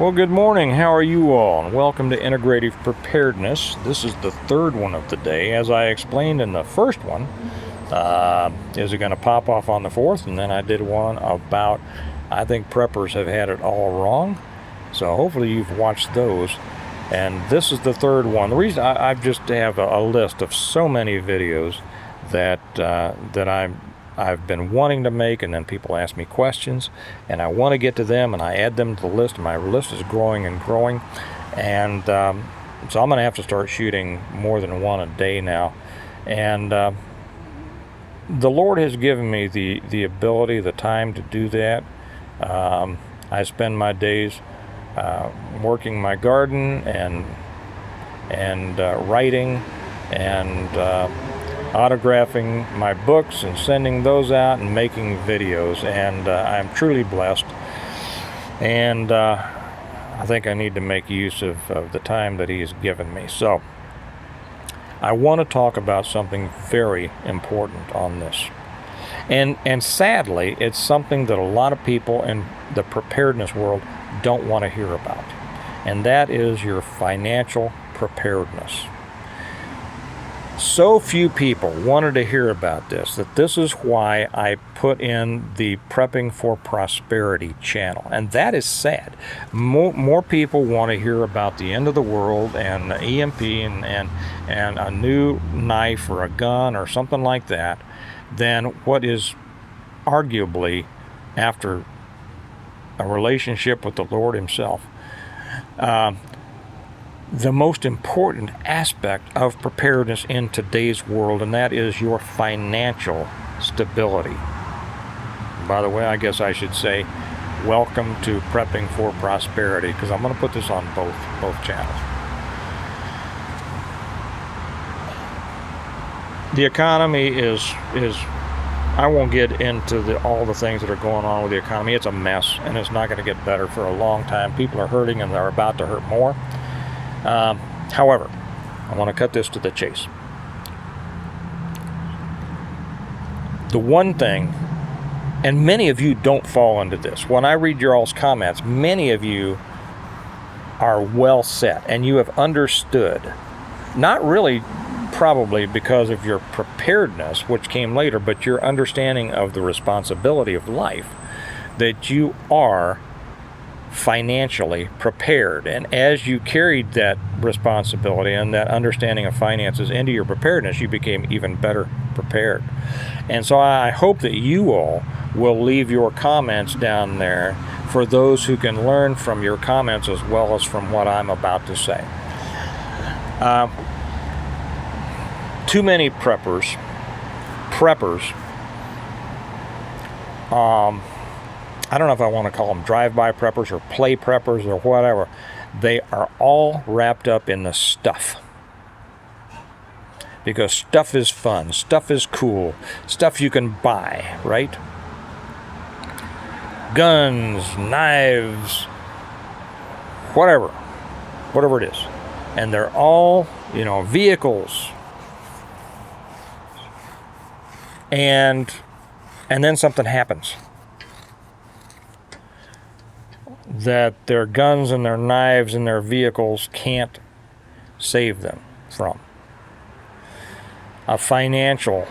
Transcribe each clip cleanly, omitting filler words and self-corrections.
Well, good morning. How are you all? And welcome to Integrative Preparedness. This is the third one of the day. As I explained in the first one, is it going to pop off on the fourth? And then I did one about, I think preppers have had it all wrong. So hopefully you've watched those. And this is the third one. The reason I just have a list of so many videos that I've been wanting to make, and then people ask me questions, and I want to get to them, and I add them to the list, and my list is growing and growing, and so I'm going to have to start shooting more than one a day now. And the Lord has given me the ability, the time to do that. I spend my days working my garden and writing and autographing my books and sending those out and making videos, and I'm truly blessed, and I think I need to make use of the time that He has given me. So I want to talk about something very important on this, and sadly it's something that a lot of people in the preparedness world don't want to hear about, and that is your financial preparedness. So few people wanted to hear about this, that this is why I put in the Prepping for Prosperity channel. And that is sad. More people want to hear about the end of the world and EMP and a new knife or a gun or something like that than what is arguably, after a relationship with the Lord Himself, the most important aspect of preparedness in today's world, and that is your financial stability. By the way, I guess I should say welcome to Prepping for Prosperity, because I'm going to put this on both channels. The economy is I won't get into all the things that are going on with the economy. It's a mess, and it's not going to get better for a long time. People are hurting, and they're about to hurt more. However, I want to cut this to the chase. The one thing, and many of you don't fall into this. When I read your all's comments, many of you are well set, and you have understood, not really probably because of your preparedness, which came later, but your understanding of the responsibility of life, that you are financially prepared. And as you carried that responsibility and that understanding of finances into your preparedness, you became even better prepared. And so I hope that you all will leave your comments down there for those who can learn from your comments as well as from what I'm about to say. Too many preppers, I don't know if I want to call them drive-by preppers or play preppers or whatever. They are all wrapped up in the stuff. Because stuff is fun, stuff is cool, stuff you can buy, right? Guns, knives, whatever it is. And they're all, vehicles. And then something happens that their guns and their knives and their vehicles can't save them from. A financial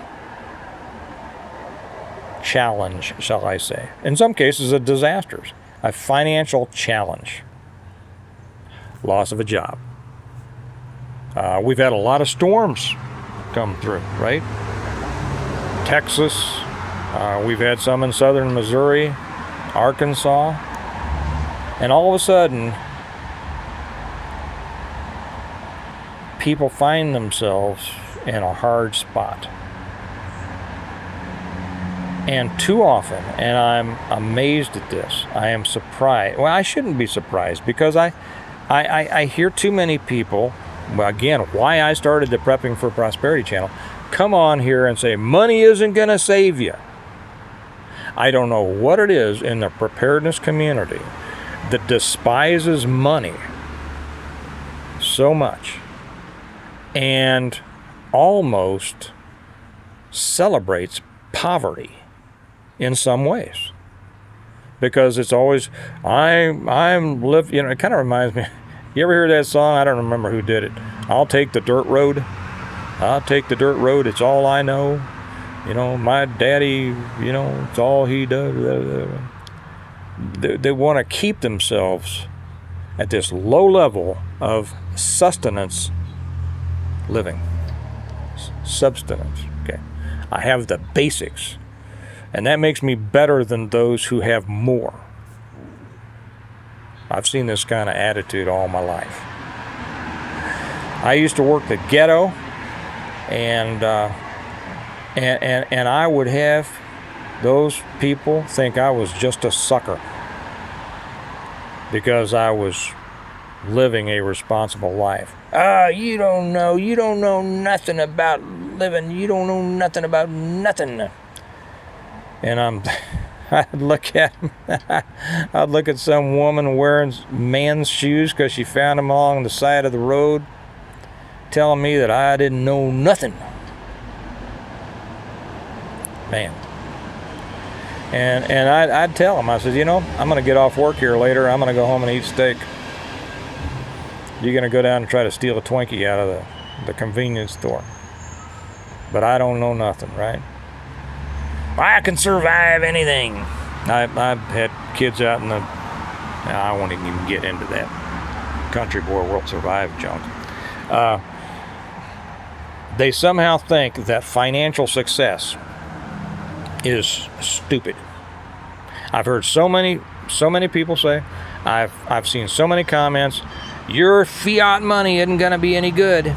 challenge, shall I say. In some cases, a disaster. A financial challenge. Loss of a job. We've had a lot of storms come through, right? Texas. We've had some in southern Missouri, Arkansas. And all of a sudden, people find themselves in a hard spot. And too often, and I'm amazed at this, I am surprised. Well, I shouldn't be surprised, because I hear too many people, well, again, why I started the Prepping for Prosperity channel, come on here and say, money isn't going to save you. I don't know what it is in the preparedness community that despises money so much and almost celebrates poverty in some ways. because it's always, I'm live. You know, it kind of reminds me. You ever hear that song? I don't remember who did it. I'll take the dirt road. I'll take the dirt road. It's all I know. You know, my daddy, you know, it's all he does. They want to keep themselves at this low level of sustenance living. Substance. Okay. I have the basics. And that makes me better than those who have more. I've seen this kind of attitude all my life. I used to work the ghetto, and I would have those people think I was just a sucker because I was living a responsible life. You don't know nothing about living, you don't know nothing about nothing. And I'd look at some woman wearing man's shoes because she found them along the side of the road, telling me that I didn't know nothing. Man. And I'd tell them, I said, you know, I'm going to get off work here later. I'm going to go home and eat steak. You're going to go down and try to steal a Twinkie out of the convenience store. But I don't know nothing, right? I can survive anything. I've had kids out in the... I won't even get into that country boy world survive junk. They somehow think that financial success is stupid. I've heard so many people say, I've seen so many comments, your fiat money isn't going to be any good.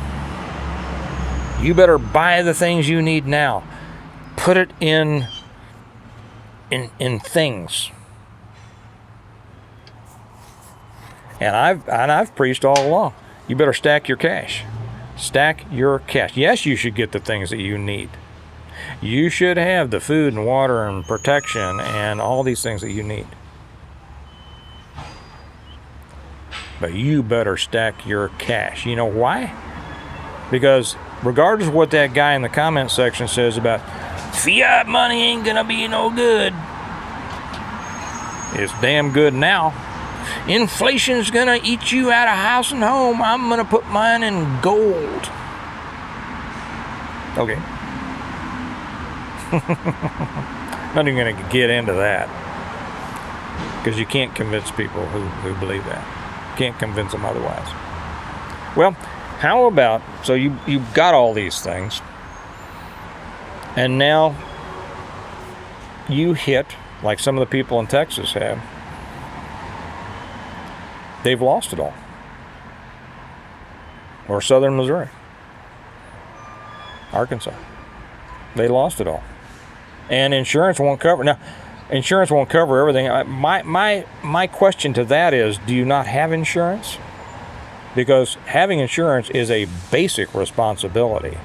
You better buy the things you need now. Put it in things. And I've preached all along. You better stack your cash. Stack your cash. Yes, you should get the things that you need. You should have the food and water and protection and all these things that you need. But you better stack your cash. You know why? Because regardless of what that guy in the comment section says about fiat money ain't gonna be no good, it's damn good now. Inflation's gonna eat you out of house and home. I'm gonna put mine in gold. Okay. Not even gonna get into that, because you can't convince people who believe that. Can't convince them otherwise. Well, how about, so you've got all these things, and now you hit, like some of the people in Texas have, they've lost it all. Or southern Missouri, Arkansas, they lost it all. And insurance won't cover. Now, insurance won't cover everything. My question to that is, do you not have insurance? Because having insurance is a basic responsibility.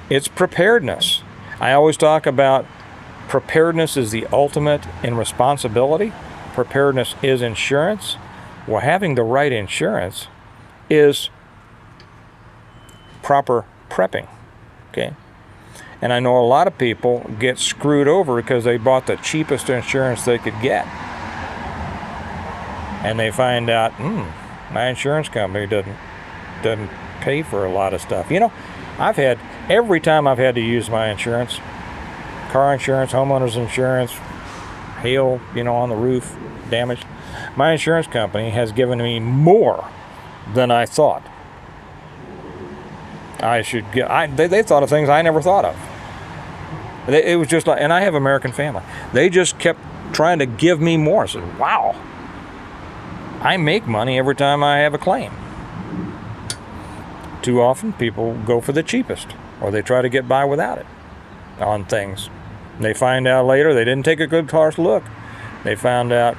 It's preparedness. I always talk about preparedness is the ultimate in responsibility. Preparedness is insurance. Well, having the right insurance is proper prepping. Okay? And I know a lot of people get screwed over because they bought the cheapest insurance they could get. And they find out, my insurance company doesn't pay for a lot of stuff. You know, every time I've had to use my insurance, car insurance, homeowners insurance, hail, on the roof, damage, my insurance company has given me more than I thought I should get. They thought of things I never thought of. It was just like, and I have American family. They just kept trying to give me more. I said, wow, I make money every time I have a claim. Too often people go for the cheapest, or they try to get by without it on things. They find out later they didn't take a good close look. They found out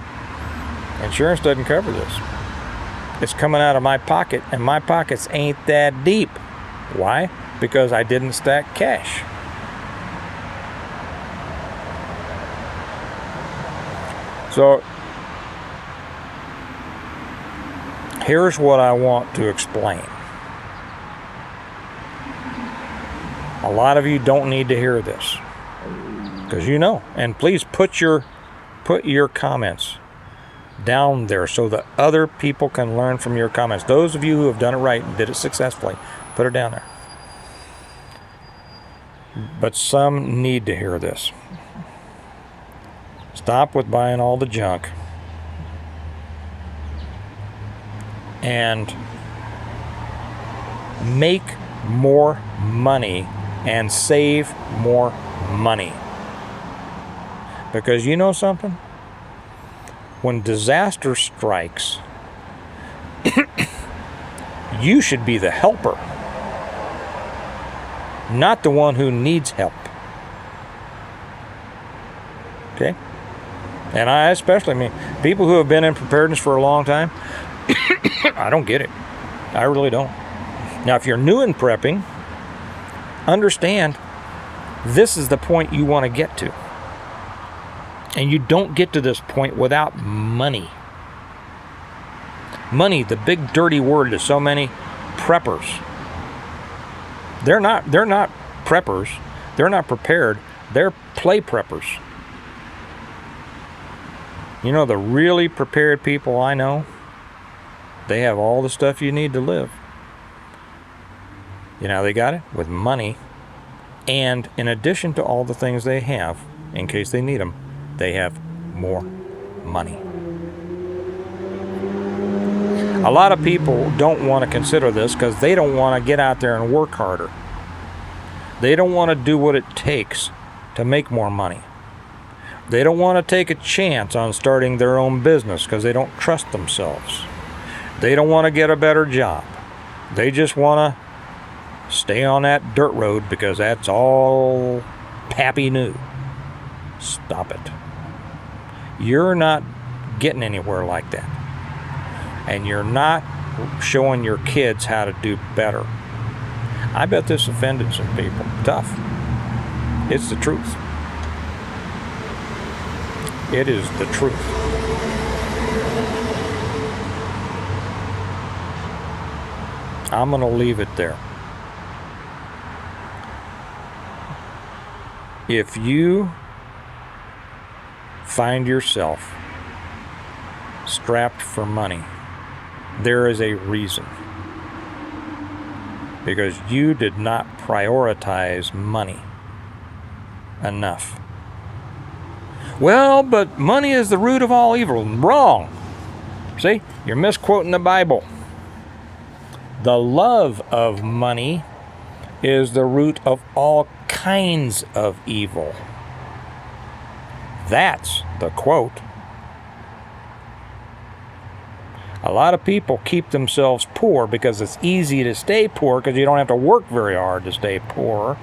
insurance doesn't cover this. It's coming out of my pocket, and my pockets ain't that deep. Why? Because I didn't stack cash. So here's what I want to explain. A lot of you don't need to hear this, because and please put your put your comments down there so that other people can learn from your comments. Those of you who have done it right and did it successfully, put it down there. But some need to hear this. Stop with buying all the junk and make more money and save more money. Because you know something? When disaster strikes, you should be the helper, not the one who needs help. Okay? And I especially mean people who have been in preparedness for a long time, I don't get it. I really don't. Now, if you're new in prepping, understand this is the point you want to get to. And you don't get to this point without money. Money, the big dirty word to so many preppers. They're not preppers. They're not prepared. They're play preppers. You know, the really prepared people I know, they have all the stuff you need to live. You know, they got it with money. And in addition to all the things they have, in case they need them, they have more money. A lot of people don't want to consider this because they don't want to get out there and work harder. They don't want to do what it takes to make more money. They don't want to take a chance on starting their own business because they don't trust themselves. They don't want to get a better job. They just want to stay on that dirt road because that's all Pappy knew. Stop it. You're not getting anywhere like that. And you're not showing your kids how to do better. I bet this offended some people. Tough. It's the truth. It is the truth. I'm going to leave it there. If you find yourself strapped for money, there is a reason. Because you did not prioritize money enough. Well, but money is the root of all evil. Wrong. See, you're misquoting the Bible. The love of money is the root of all kinds of evil. That's the quote. A lot of people keep themselves poor because it's easy to stay poor because you don't have to work very hard to stay poor.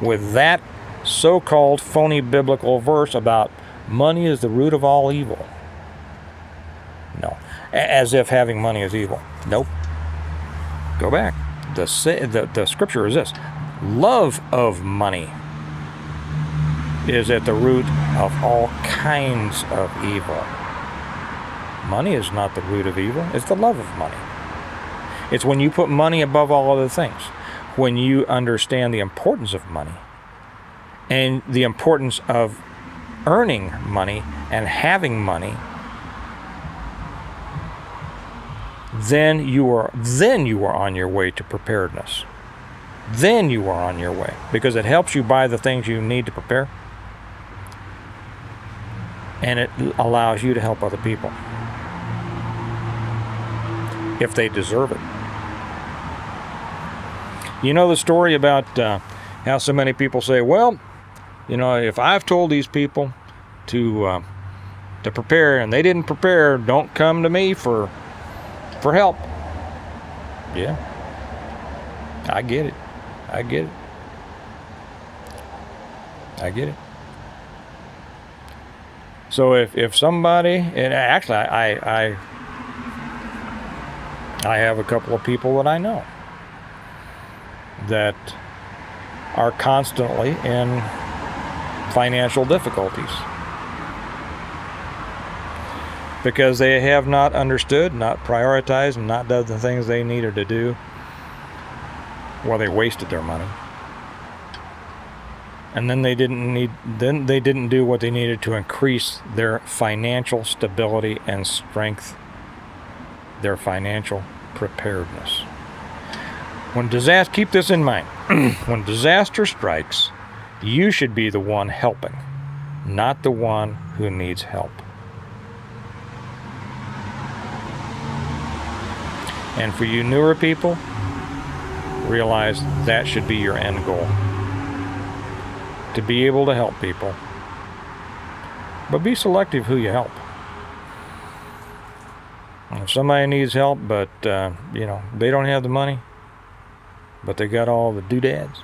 With that so-called phony biblical verse about money is the root of all evil. No. As if having money is evil. Nope. Go back. The scripture is this. Love of money is at the root of all kinds of evil. Money is not the root of evil. It's the love of money. It's when you put money above all other things. When you understand the importance of money and the importance of earning money and having money, then you are on your way to preparedness. Then you are on your way because it helps you buy the things you need to prepare, and it allows you to help other people if they deserve it. You know the story about how so many people say, well, you know, if I've told these people to prepare and they didn't prepare, don't come to me for help. Yeah, I get it. I get it. So if somebody, and actually I have a couple of people that I know that are constantly in financial difficulties because they have not understood, not prioritized, and not done the things they needed to do. Well, they wasted their money. And then they didn't do what they needed to increase their financial stability and strength, their financial preparedness. Keep this in mind. When disaster strikes, you should be the one helping, not the one who needs help. And for you newer people, realize that should be your end goal. To be able to help people. But be selective who you help. If somebody needs help, but they don't have the money, but they got all the doodads.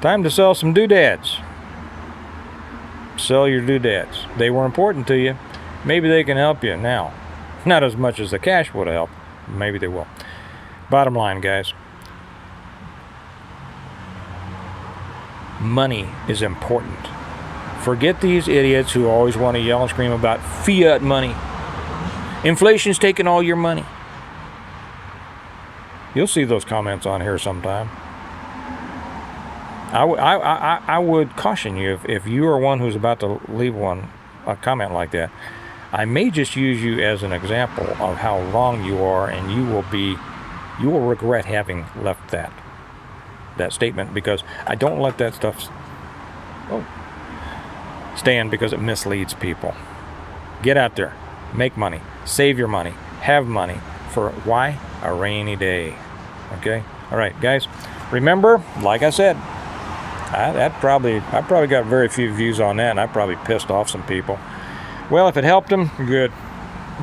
Time to sell some doodads. Sell your doodads. They were important to you. Maybe they can help you now. Not as much as the cash would have helped. Maybe they will. Bottom line, guys. Money is important. Forget these idiots who always want to yell and scream about fiat money. Inflation's taking all your money. You'll see those comments on here sometime. I would caution you if you are one who's about to leave a comment like that. I may just use you as an example of how wrong you are, and you will regret having left that statement, because I don't let that stuff stand, because it misleads people. Get out there, make money, save your money, have money for why? A rainy day. Okay? All right, guys. Remember, like I said, I probably got very few views on that, and I probably pissed off some people. Well, if it helped them, good.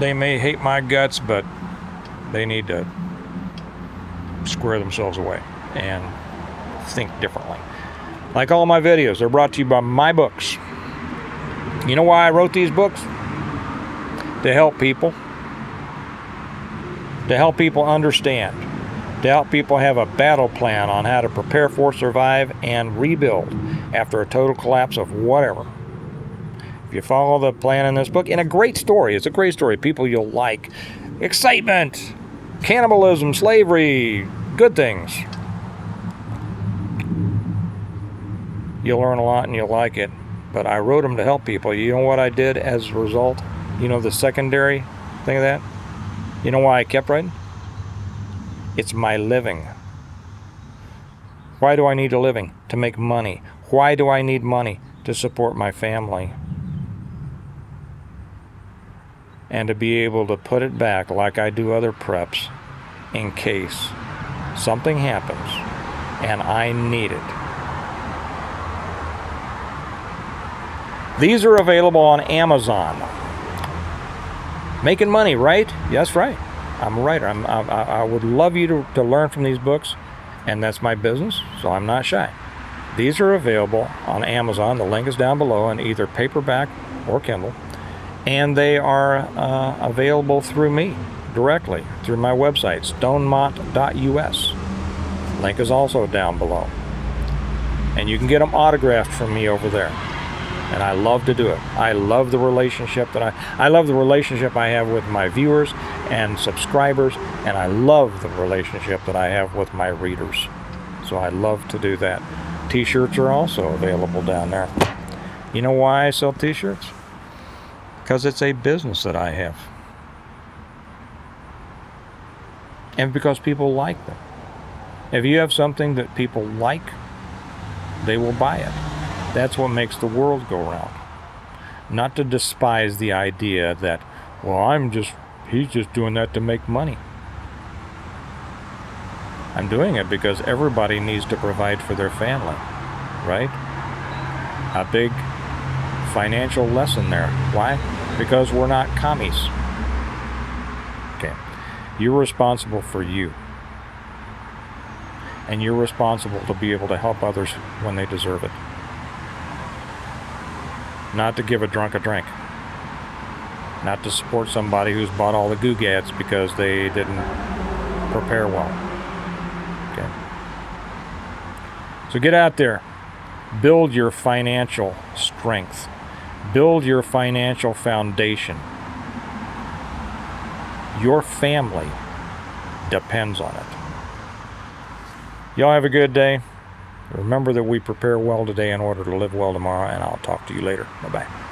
They may hate my guts, but they need to square themselves away and think differently. Like all my videos, they're brought to you by my books. You know why I wrote these books? To help people. To help people understand. To help people have a battle plan on how to prepare for, survive, and rebuild after a total collapse of whatever. If you follow the plan in this book, and a great story, it's a great story, people you'll like. Excitement, cannibalism, slavery, good things. You'll learn a lot and you'll like it, but I wrote them to help people. You know what I did as a result? You know the secondary thing of that? You know why I kept writing? It's my living. Why do I need a living? To make money. Why do I need money? To support my family. And to be able to put it back like I do other preps in case something happens and I need it. These are available on Amazon. Making money, right? Yes, right. I'm a writer. I would love you to learn from these books, and that's my business, so I'm not shy. These are available on Amazon. The link is down below in either paperback or Kindle. And they are available through me directly through my website, stonemont.us. Link is also down below. And you can get them autographed from me over there. And I love to do it. I love the relationship I love the relationship I have with my viewers and subscribers, and I love the relationship that I have with my readers. So I love to do that. T-shirts are also available down there. You know why I sell T-shirts? Because it's a business that I have. And because people like them. If you have something that people like, they will buy it. That's what makes the world go round. Not to despise the idea that, well, he's just doing that to make money. I'm doing it because everybody needs to provide for their family, right? A big financial lesson there. Why? Because we're not commies. Okay. You're responsible for you. And you're responsible to be able to help others when they deserve it. Not to give a drunk a drink. Not to support somebody who's bought all the goo-gads because they didn't prepare well. Okay. So get out there. Build your financial strength. Build your financial foundation. Your family depends on it. Y'all have a good day. Remember that we prepare well today in order to live well tomorrow, and I'll talk to you later. Bye-bye.